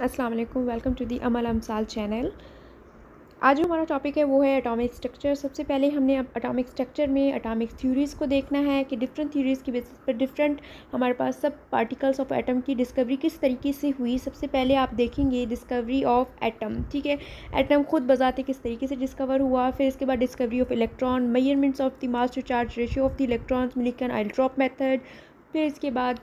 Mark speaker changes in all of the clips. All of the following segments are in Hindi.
Speaker 1: अस्सलाम वालेकुम, welcome to the Amal Amsal channel. आज जो हमारा टॉपिक है वो है एटॉमिक स्ट्रक्चर। सबसे पहले हमने अब एटॉमिक स्ट्रक्चर में एटॉमिक थ्योरीज़ को देखना है कि डिफरेंट थ्योरीज़ की बेसिस पर डिफरेंट हमारे पास सब पार्टिकल्स ऑफ एटम की डिस्कवरी किस तरीके से हुई। सबसे पहले आप देखेंगे डिस्कवरी ऑफ एटम, ठीक है। एटम खुद बजाते किस तरीके से डिस्कवर हुआ, फिर इसके बाद discovery of electron, measurements of the mass to charge ratio of the electrons, Millikan oil drop method, फिर इसके बाद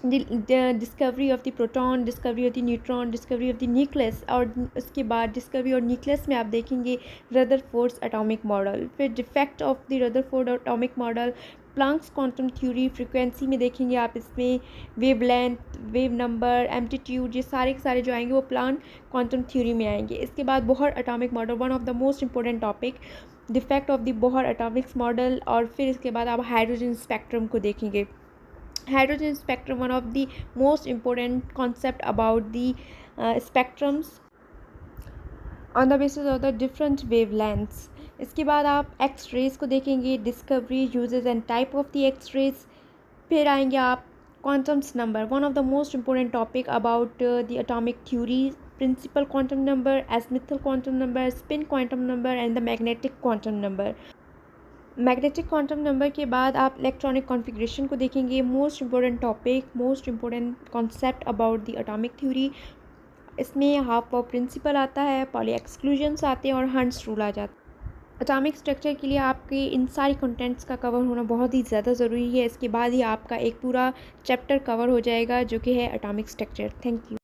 Speaker 1: discovery of the proton, discovery of the neutron, discovery of the nucleus, और उसके बाद डिस्कवरी और न्यूक्लियस में आप देखेंगे रदरफोर्ड्स एटॉमिक मॉडल, फिर defect of the Rutherford atomic model, Planck's quantum theory, frequency में देखेंगे आप इसमें वेवलेंथ, वेव नंबर, एम्पलीट्यूड, ये सारे के सारे जो आएंगे वो प्लांक क्वांटम थ्योरी में आएंगे। इसके बाद Bohr atomic model, one of the most important topic, defect of the Bohr Atomics model, और फिर इसके बाद आप हाइड्रोजन स्पेक्ट्रम को देखेंगे। Hydrogen spectrum, one of the most important concept about the spectrums on the basis of the different wavelengths. इसके बाद आप एक्स रेज को देखेंगे, discovery, uses and type of the X rays. फिर आएंगे आप quantums number, one of the most important topic about the atomic theory, principal quantum number, azimuthal quantum number, spin quantum number and the magnetic quantum number. Magnetic quantum number के बाद आप इलेक्ट्रॉनिक कॉन्फ़िगरेशन को देखेंगे, most important topic, most important concept about the atomic theory. इसमें हाफ ऑफ प्रिंसिपल आता है, पॉली एक्सक्लूजन्स आते हैं और हंट्स रूल आ जाता है। एटॉमिक स्ट्रक्चर के लिए आपके इन सारी कंटेंट्स का कवर होना बहुत ही ज़्यादा ज़रूरी है। इसके बाद ही आपका एक पूरा चैप्टर कवर हो जाएगा जो कि है एटॉमिक स्ट्रक्चर। Thank you.